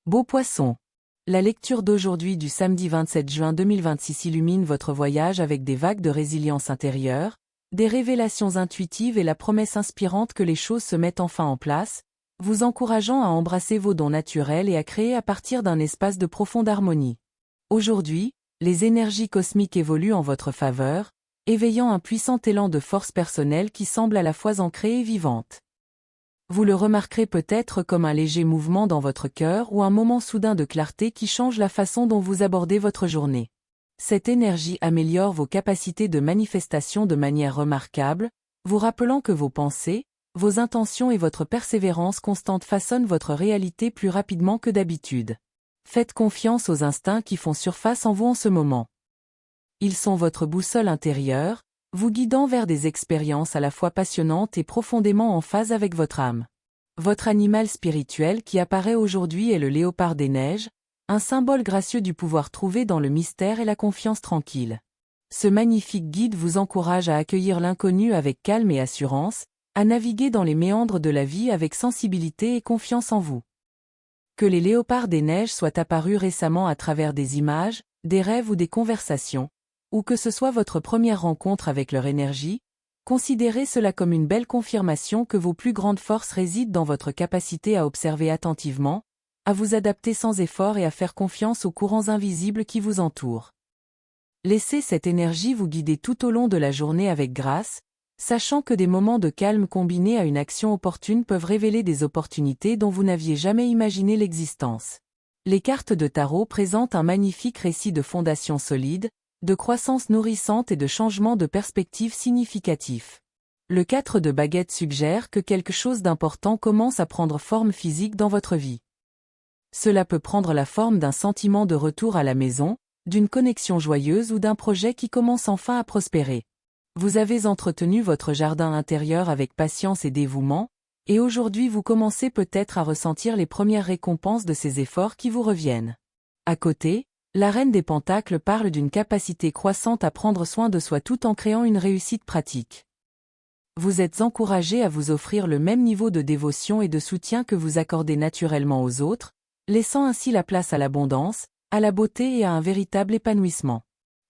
Beau poisson. La lecture d'aujourd'hui du samedi 27 juin 2026 illumine votre voyage avec des vagues de résilience intérieure, des révélations intuitives et la promesse inspirante que les choses se mettent enfin en place, vous encourageant à embrasser vos dons naturels et à créer à partir d'un espace de profonde harmonie. Aujourd'hui, les énergies cosmiques évoluent en votre faveur, éveillant un puissant élan de force personnelle qui semble à la fois ancrée et vivante. Vous le remarquerez peut-être comme un léger mouvement dans votre cœur ou un moment soudain de clarté qui change la façon dont vous abordez votre journée. Cette énergie améliore vos capacités de manifestation de manière remarquable, vous rappelant que vos pensées, vos intentions et votre persévérance constante façonnent votre réalité plus rapidement que d'habitude. Faites confiance aux instincts qui font surface en vous en ce moment. Ils sont votre boussole intérieure, vous guidant vers des expériences à la fois passionnantes et profondément en phase avec votre âme. Votre animal spirituel qui apparaît aujourd'hui est le léopard des neiges, un symbole gracieux du pouvoir trouvé dans le mystère et la confiance tranquille. Ce magnifique guide vous encourage à accueillir l'inconnu avec calme et assurance, à naviguer dans les méandres de la vie avec sensibilité et confiance en vous. Que les léopards des neiges soient apparus récemment à travers des images, des rêves ou des conversations, ou que ce soit votre première rencontre avec leur énergie, considérez cela comme une belle confirmation que vos plus grandes forces résident dans votre capacité à observer attentivement, à vous adapter sans effort et à faire confiance aux courants invisibles qui vous entourent. Laissez cette énergie vous guider tout au long de la journée avec grâce, sachant que des moments de calme combinés à une action opportune peuvent révéler des opportunités dont vous n'aviez jamais imaginé l'existence. Les cartes de tarot présentent un magnifique récit de fondations solides, de croissance nourrissante et de changement de perspective significatif. Le 4 de baguette suggère que quelque chose d'important commence à prendre forme physique dans votre vie. Cela peut prendre la forme d'un sentiment de retour à la maison, d'une connexion joyeuse ou d'un projet qui commence enfin à prospérer. Vous avez entretenu votre jardin intérieur avec patience et dévouement, et aujourd'hui vous commencez peut-être à ressentir les premières récompenses de ces efforts qui vous reviennent. À côté, la reine des pentacles parle d'une capacité croissante à prendre soin de soi tout en créant une réussite pratique. Vous êtes encouragé à vous offrir le même niveau de dévotion et de soutien que vous accordez naturellement aux autres, laissant ainsi la place à l'abondance, à la beauté et à un véritable épanouissement.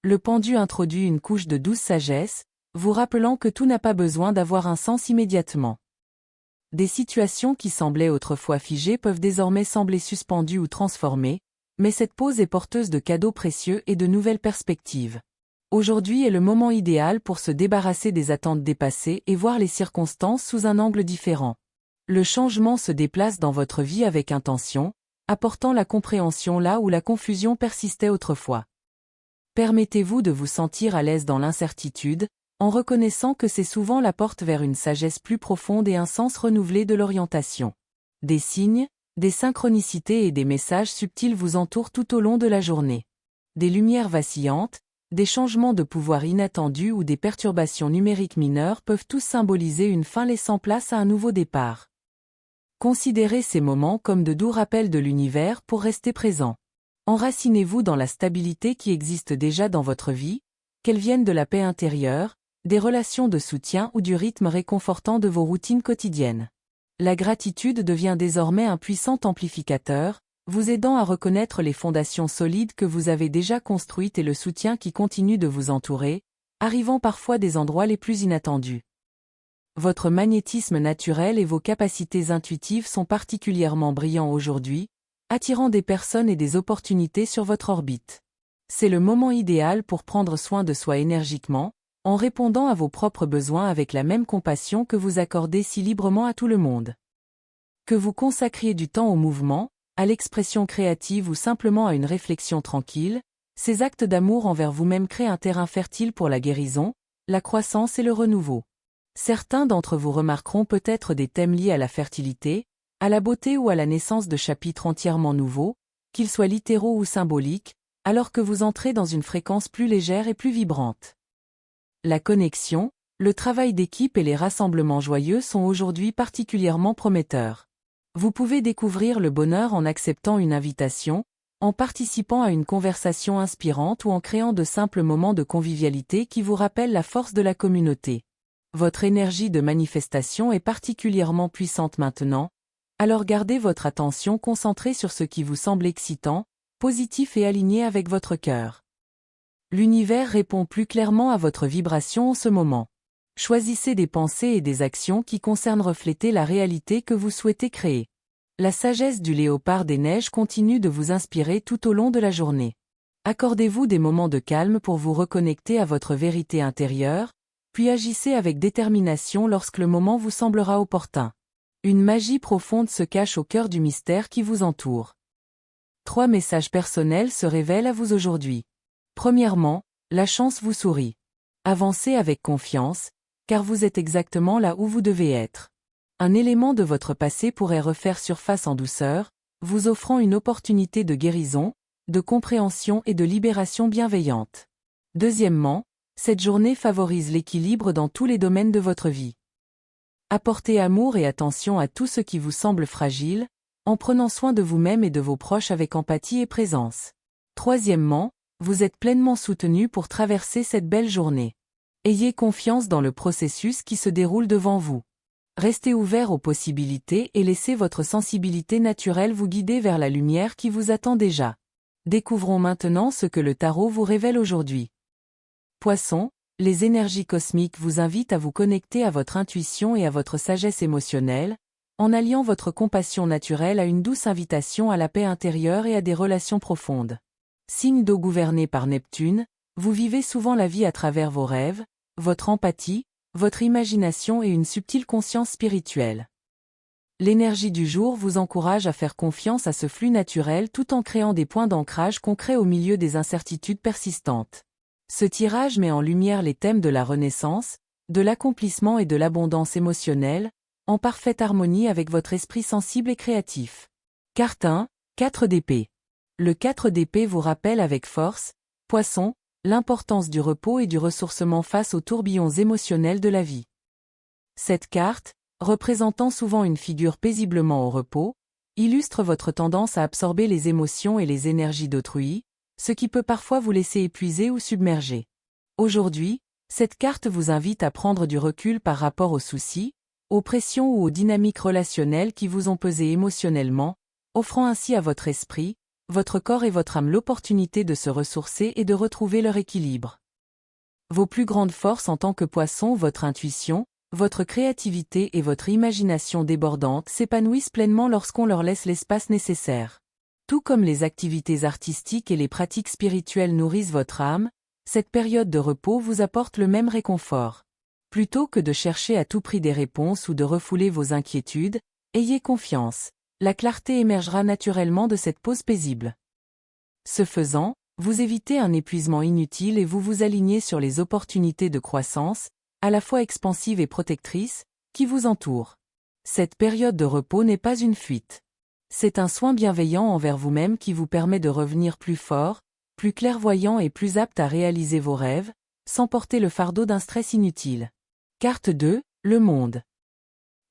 Le pendu introduit une couche de douce sagesse, vous rappelant que tout n'a pas besoin d'avoir un sens immédiatement. Des situations qui semblaient autrefois figées peuvent désormais sembler suspendues ou transformées, mais cette pause est porteuse de cadeaux précieux et de nouvelles perspectives. Aujourd'hui est le moment idéal pour se débarrasser des attentes dépassées et voir les circonstances sous un angle différent. Le changement se déplace dans votre vie avec intention, apportant la compréhension là où la confusion persistait autrefois. Permettez-vous de vous sentir à l'aise dans l'incertitude, en reconnaissant que c'est souvent la porte vers une sagesse plus profonde et un sens renouvelé de l'orientation. Des signes, des synchronicités et des messages subtils vous entourent tout au long de la journée. Des lumières vacillantes, des changements de pouvoir inattendus ou des perturbations numériques mineures peuvent tous symboliser une fin laissant place à un nouveau départ. Considérez ces moments comme de doux rappels de l'univers pour rester présent. Enracinez-vous dans la stabilité qui existe déjà dans votre vie, qu'elle vienne de la paix intérieure, des relations de soutien ou du rythme réconfortant de vos routines quotidiennes. La gratitude devient désormais un puissant amplificateur, vous aidant à reconnaître les fondations solides que vous avez déjà construites et le soutien qui continue de vous entourer, arrivant parfois des endroits les plus inattendus. Votre magnétisme naturel et vos capacités intuitives sont particulièrement brillants aujourd'hui, attirant des personnes et des opportunités sur votre orbite. C'est le moment idéal pour prendre soin de soi énergiquement, en répondant à vos propres besoins avec la même compassion que vous accordez si librement à tout le monde. Que vous consacriez du temps au mouvement, à l'expression créative ou simplement à une réflexion tranquille, ces actes d'amour envers vous-même créent un terrain fertile pour la guérison, la croissance et le renouveau. Certains d'entre vous remarqueront peut-être des thèmes liés à la fertilité, à la beauté ou à la naissance de chapitres entièrement nouveaux, qu'ils soient littéraux ou symboliques, alors que vous entrez dans une fréquence plus légère et plus vibrante. La connexion, le travail d'équipe et les rassemblements joyeux sont aujourd'hui particulièrement prometteurs. Vous pouvez découvrir le bonheur en acceptant une invitation, en participant à une conversation inspirante ou en créant de simples moments de convivialité qui vous rappellent la force de la communauté. Votre énergie de manifestation est particulièrement puissante maintenant, Alors gardez votre attention concentrée sur ce qui vous semble excitant, positif et aligné avec votre cœur. L'univers répond plus clairement à votre vibration en ce moment. Choisissez des pensées et des actions qui concernent refléter la réalité que vous souhaitez créer. La sagesse du léopard des neiges continue de vous inspirer tout au long de la journée. Accordez-vous des moments de calme pour vous reconnecter à votre vérité intérieure, puis agissez avec détermination lorsque le moment vous semblera opportun. Une magie profonde se cache au cœur du mystère qui vous entoure. 3 messages personnels se révèlent à vous aujourd'hui. Premièrement, la chance vous sourit. Avancez avec confiance, car vous êtes exactement là où vous devez être. Un élément de votre passé pourrait refaire surface en douceur, vous offrant une opportunité de guérison, de compréhension et de libération bienveillante. Deuxièmement, cette journée favorise l'équilibre dans tous les domaines de votre vie. Apportez amour et attention à tout ce qui vous semble fragile, en prenant soin de vous-même et de vos proches avec empathie et présence. Troisièmement, vous êtes pleinement soutenu pour traverser cette belle journée. Ayez confiance dans le processus qui se déroule devant vous. Restez ouvert aux possibilités et laissez votre sensibilité naturelle vous guider vers la lumière qui vous attend déjà. Découvrons maintenant ce que le tarot vous révèle aujourd'hui. Poissons, les énergies cosmiques vous invitent à vous connecter à votre intuition et à votre sagesse émotionnelle, en alliant votre compassion naturelle à une douce invitation à la paix intérieure et à des relations profondes. Signe d'eau gouverné par Neptune, vous vivez souvent la vie à travers vos rêves, votre empathie, votre imagination et une subtile conscience spirituelle. L'énergie du jour vous encourage à faire confiance à ce flux naturel tout en créant des points d'ancrage concrets au milieu des incertitudes persistantes. Ce tirage met en lumière les thèmes de la renaissance, de l'accomplissement et de l'abondance émotionnelle, en parfaite harmonie avec votre esprit sensible et créatif. Carte 1, 4 d'épée. Le 4 d'épée vous rappelle avec force, Poisson, l'importance du repos et du ressourcement face aux tourbillons émotionnels de la vie. Cette carte, représentant souvent une figure paisiblement au repos, illustre votre tendance à absorber les émotions et les énergies d'autrui, ce qui peut parfois vous laisser épuiser ou submerger. Aujourd'hui, cette carte vous invite à prendre du recul par rapport aux soucis, aux pressions ou aux dynamiques relationnelles qui vous ont pesé émotionnellement, offrant ainsi à votre esprit, votre corps et votre âme l'opportunité de se ressourcer et de retrouver leur équilibre. Vos plus grandes forces en tant que poisson, votre intuition, votre créativité et votre imagination débordante s'épanouissent pleinement lorsqu'on leur laisse l'espace nécessaire. Tout comme les activités artistiques et les pratiques spirituelles nourrissent votre âme, cette période de repos vous apporte le même réconfort. Plutôt que de chercher à tout prix des réponses ou de refouler vos inquiétudes, ayez confiance, la clarté émergera naturellement de cette pause paisible. Ce faisant, vous évitez un épuisement inutile et vous vous alignez sur les opportunités de croissance, à la fois expansives et protectrices, qui vous entourent. Cette période de repos n'est pas une fuite. C'est un soin bienveillant envers vous-même qui vous permet de revenir plus fort, plus clairvoyant et plus apte à réaliser vos rêves, sans porter le fardeau d'un stress inutile. Carte 2, le monde.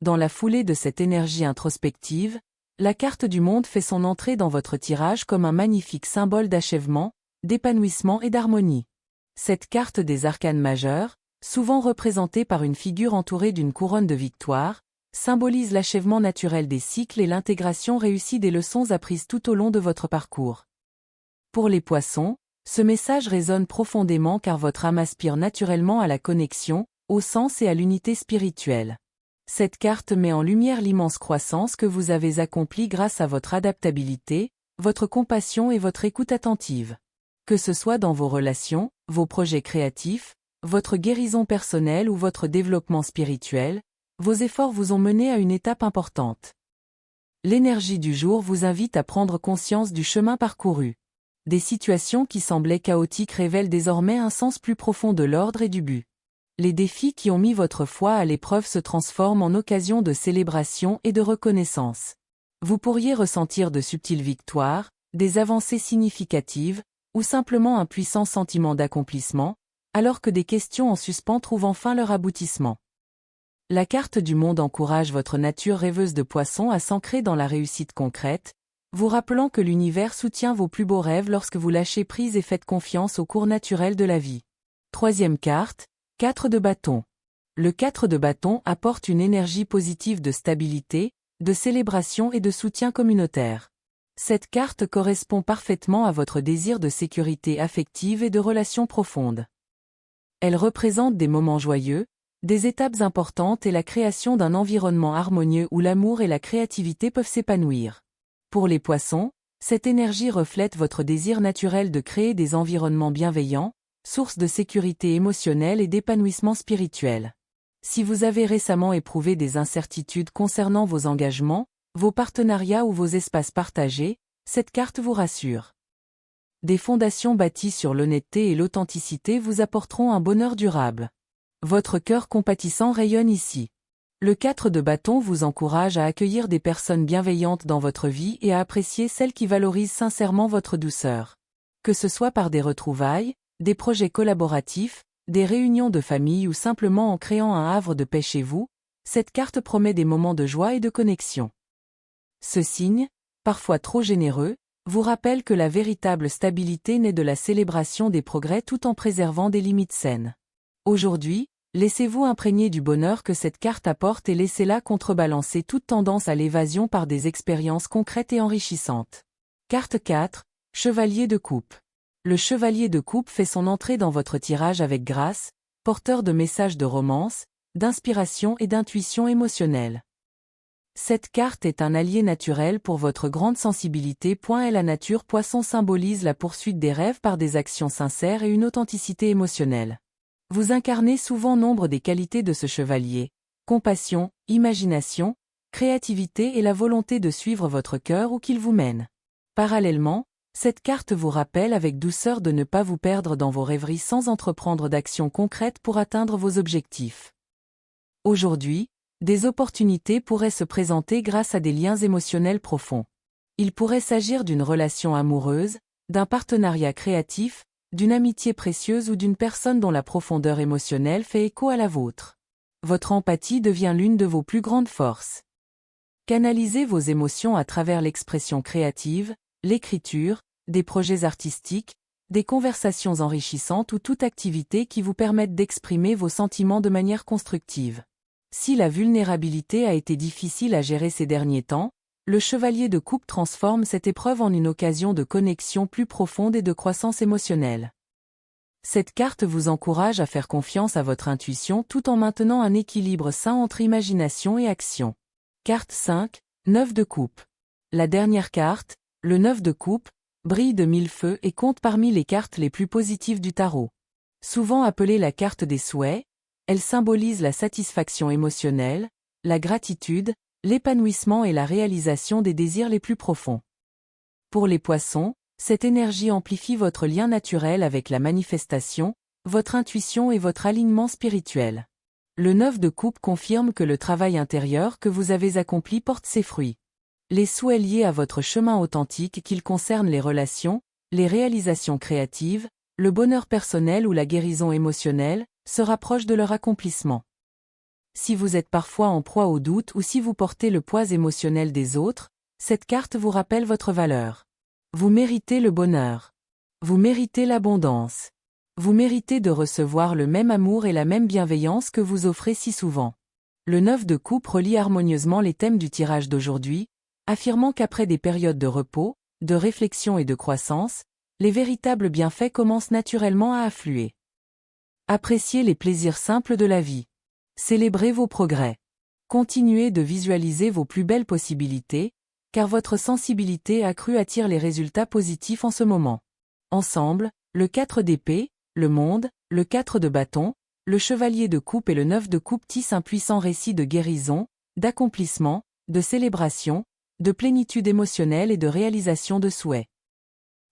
Dans la foulée de cette énergie introspective, la carte du monde fait son entrée dans votre tirage comme un magnifique symbole d'achèvement, d'épanouissement et d'harmonie. Cette carte des arcanes majeurs, souvent représentée par une figure entourée d'une couronne de victoire, symbolise l'achèvement naturel des cycles et l'intégration réussie des leçons apprises tout au long de votre parcours. Pour les poissons, ce message résonne profondément car votre âme aspire naturellement à la connexion, au sens et à l'unité spirituelle. Cette carte met en lumière l'immense croissance que vous avez accomplie grâce à votre adaptabilité, votre compassion et votre écoute attentive. Que ce soit dans vos relations, vos projets créatifs, votre guérison personnelle ou votre développement spirituel, vos efforts vous ont mené à une étape importante. L'énergie du jour vous invite à prendre conscience du chemin parcouru. Des situations qui semblaient chaotiques révèlent désormais un sens plus profond de l'ordre et du but. Les défis qui ont mis votre foi à l'épreuve se transforment en occasion de célébration et de reconnaissance. Vous pourriez ressentir de subtiles victoires, des avancées significatives, ou simplement un puissant sentiment d'accomplissement, alors que des questions en suspens trouvent enfin leur aboutissement. La carte du monde encourage votre nature rêveuse de poisson à s'ancrer dans la réussite concrète, vous rappelant que l'univers soutient vos plus beaux rêves lorsque vous lâchez prise et faites confiance au cours naturel de la vie. Troisième carte, 4 de bâton. Le 4 de bâton apporte une énergie positive de stabilité, de célébration et de soutien communautaire. Cette carte correspond parfaitement à votre désir de sécurité affective et de relations profondes. Elle représente des moments joyeux, des étapes importantes et la création d'un environnement harmonieux où l'amour et la créativité peuvent s'épanouir. Pour les poissons, cette énergie reflète votre désir naturel de créer des environnements bienveillants, source de sécurité émotionnelle et d'épanouissement spirituel. Si vous avez récemment éprouvé des incertitudes concernant vos engagements, vos partenariats ou vos espaces partagés, cette carte vous rassure. Des fondations bâties sur l'honnêteté et l'authenticité vous apporteront un bonheur durable. Votre cœur compatissant rayonne ici. Le 4 de bâton vous encourage à accueillir des personnes bienveillantes dans votre vie et à apprécier celles qui valorisent sincèrement votre douceur. Que ce soit par des retrouvailles, des projets collaboratifs, des réunions de famille ou simplement en créant un havre de paix chez vous, cette carte promet des moments de joie et de connexion. Ce signe, parfois trop généreux, vous rappelle que la véritable stabilité naît de la célébration des progrès tout en préservant des limites saines. Aujourd'hui, laissez-vous imprégner du bonheur que cette carte apporte et laissez-la contrebalancer toute tendance à l'évasion par des expériences concrètes et enrichissantes. Carte 4, Chevalier de coupe. Le chevalier de coupe fait son entrée dans votre tirage avec grâce, porteur de messages de romance, d'inspiration et d'intuition émotionnelle. Cette carte est un allié naturel pour votre grande sensibilité. La nature poisson symbolise la poursuite des rêves par des actions sincères et une authenticité émotionnelle. Vous incarnez souvent nombre des qualités de ce chevalier: compassion, imagination, créativité et la volonté de suivre votre cœur où qu'il vous mène. Parallèlement, cette carte vous rappelle avec douceur de ne pas vous perdre dans vos rêveries sans entreprendre d'actions concrètes pour atteindre vos objectifs. Aujourd'hui, des opportunités pourraient se présenter grâce à des liens émotionnels profonds. Il pourrait s'agir d'une relation amoureuse, d'un partenariat créatif, d'une amitié précieuse ou d'une personne dont la profondeur émotionnelle fait écho à la vôtre. Votre empathie devient l'une de vos plus grandes forces. Canalisez vos émotions à travers l'expression créative, l'écriture, des projets artistiques, des conversations enrichissantes ou toute activité qui vous permette d'exprimer vos sentiments de manière constructive. Si la vulnérabilité a été difficile à gérer ces derniers temps, le chevalier de coupe transforme cette épreuve en une occasion de connexion plus profonde et de croissance émotionnelle. Cette carte vous encourage à faire confiance à votre intuition tout en maintenant un équilibre sain entre imagination et action. Carte 5, 9 de coupe. La dernière carte, le 9 de coupe, brille de mille feux et compte parmi les cartes les plus positives du tarot. Souvent appelée la carte des souhaits, elle symbolise la satisfaction émotionnelle, la gratitude, l'épanouissement et la réalisation des désirs les plus profonds. Pour les poissons, cette énergie amplifie votre lien naturel avec la manifestation, votre intuition et votre alignement spirituel. Le 9 de coupe confirme que le travail intérieur que vous avez accompli porte ses fruits. Les souhaits liés à votre chemin authentique, qu'ils concernent les relations, les réalisations créatives, le bonheur personnel ou la guérison émotionnelle, se rapprochent de leur accomplissement. Si vous êtes parfois en proie au doute ou si vous portez le poids émotionnel des autres, cette carte vous rappelle votre valeur. Vous méritez le bonheur. Vous méritez l'abondance. Vous méritez de recevoir le même amour et la même bienveillance que vous offrez si souvent. Le 9 de coupe relie harmonieusement les thèmes du tirage d'aujourd'hui, affirmant qu'après des périodes de repos, de réflexion et de croissance, les véritables bienfaits commencent naturellement à affluer. Appréciez les plaisirs simples de la vie. Célébrez vos progrès. Continuez de visualiser vos plus belles possibilités, car votre sensibilité accrue attire les résultats positifs en ce moment. Ensemble, le 4 d'épée, le monde, le 4 de bâton, le chevalier de coupe et le 9 de coupe tissent un puissant récit de guérison, d'accomplissement, de célébration, de plénitude émotionnelle et de réalisation de souhaits.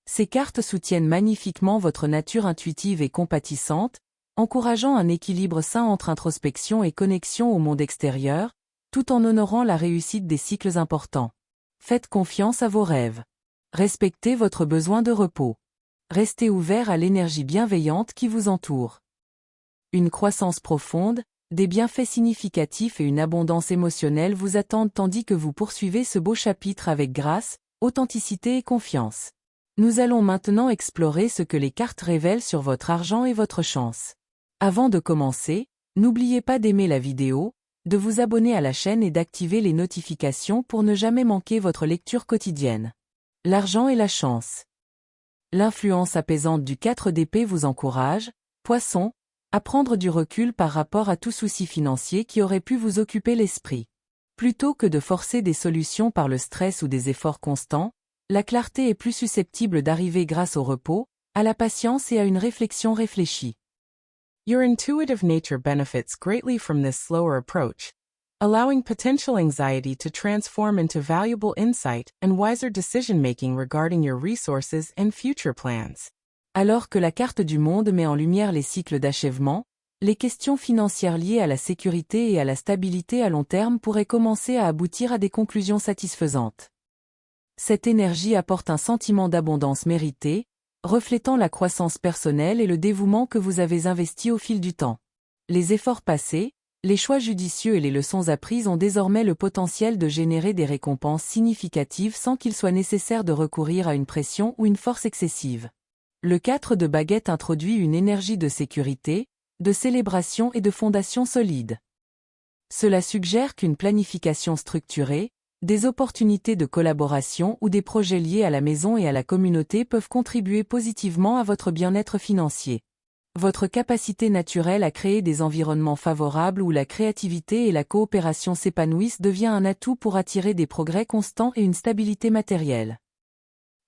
Ces cartes soutiennent magnifiquement votre nature intuitive et compatissante, encourageant un équilibre sain entre introspection et connexion au monde extérieur, tout en honorant la réussite des cycles importants. Faites confiance à vos rêves. Respectez votre besoin de repos. Restez ouvert à l'énergie bienveillante qui vous entoure. Une croissance profonde, des bienfaits significatifs et une abondance émotionnelle vous attendent tandis que vous poursuivez ce beau chapitre avec grâce, authenticité et confiance. Nous allons maintenant explorer ce que les cartes révèlent sur votre argent et votre chance. Avant de commencer, n'oubliez pas d'aimer la vidéo, de vous abonner à la chaîne et d'activer les notifications pour ne jamais manquer votre lecture quotidienne. L'argent et la chance. L'influence apaisante du 4 d'épée vous encourage, Poissons, à prendre du recul par rapport à tout souci financier qui aurait pu vous occuper l'esprit. Plutôt que de forcer des solutions par le stress ou des efforts constants, la clarté est plus susceptible d'arriver grâce au repos, à la patience et à une réflexion réfléchie. Your intuitive nature benefits greatly from this slower approach, allowing potential anxiety to transform into valuable insight and wiser decision-making regarding your resources and future plans. Alors que la carte du monde met en lumière les cycles d'achèvement, les questions financières liées à la sécurité et à la stabilité à long terme pourraient commencer à aboutir à des conclusions satisfaisantes. Cette énergie apporte un sentiment d'abondance méritée, reflétant la croissance personnelle et le dévouement que vous avez investi au fil du temps. Les efforts passés, les choix judicieux et les leçons apprises ont désormais le potentiel de générer des récompenses significatives sans qu'il soit nécessaire de recourir à une pression ou une force excessive. Le 4 de baguette introduit une énergie de sécurité, de célébration et de fondation solide. Cela suggère qu'une planification structurée, des opportunités de collaboration ou des projets liés à la maison et à la communauté peuvent contribuer positivement à votre bien-être financier. Votre capacité naturelle à créer des environnements favorables où la créativité et la coopération s'épanouissent devient un atout pour attirer des progrès constants et une stabilité matérielle.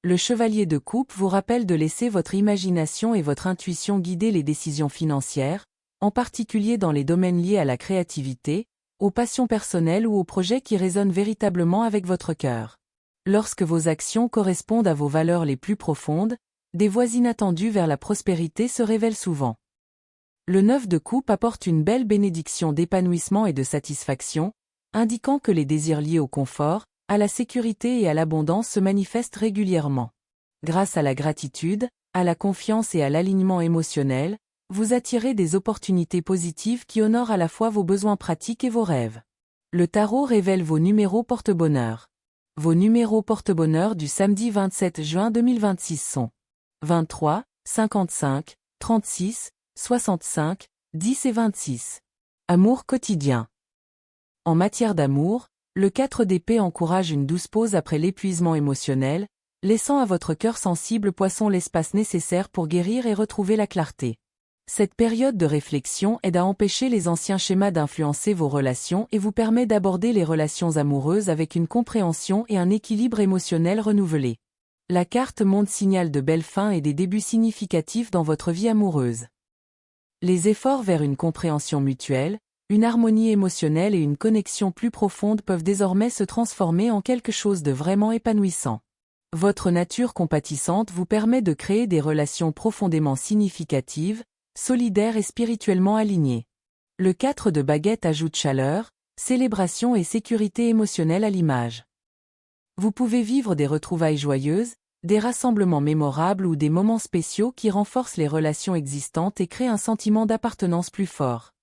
Le chevalier de coupe vous rappelle de laisser votre imagination et votre intuition guider les décisions financières, en particulier dans les domaines liés à la créativité, aux passions personnelles ou aux projets qui résonnent véritablement avec votre cœur. Lorsque vos actions correspondent à vos valeurs les plus profondes, des voies inattendues vers la prospérité se révèlent souvent. Le 9 de coupe apporte une belle bénédiction d'épanouissement et de satisfaction, indiquant que les désirs liés au confort, à la sécurité et à l'abondance se manifestent régulièrement. Grâce à la gratitude, à la confiance et à l'alignement émotionnel, vous attirez des opportunités positives qui honorent à la fois vos besoins pratiques et vos rêves. Le tarot révèle vos numéros porte-bonheur. Vos numéros porte-bonheur du samedi 27 juin 2026 sont 23, 55, 36, 65, 10 et 26. Amour quotidien. En matière d'amour, le 4 d'épée encourage une douce pause après l'épuisement émotionnel, laissant à votre cœur sensible Poisson l'espace nécessaire pour guérir et retrouver la clarté. Cette période de réflexion aide à empêcher les anciens schémas d'influencer vos relations et vous permet d'aborder les relations amoureuses avec une compréhension et un équilibre émotionnel renouvelé. La carte monde signale de belles fins et des débuts significatifs dans votre vie amoureuse. Les efforts vers une compréhension mutuelle, une harmonie émotionnelle et une connexion plus profonde peuvent désormais se transformer en quelque chose de vraiment épanouissant. Votre nature compatissante vous permet de créer des relations profondément significatives, solidaires et spirituellement alignées. Le 4 de baguette ajoute chaleur, célébration et sécurité émotionnelle à l'image. Vous pouvez vivre des retrouvailles joyeuses, des rassemblements mémorables ou des moments spéciaux qui renforcent les relations existantes et créent un sentiment d'appartenance plus fort.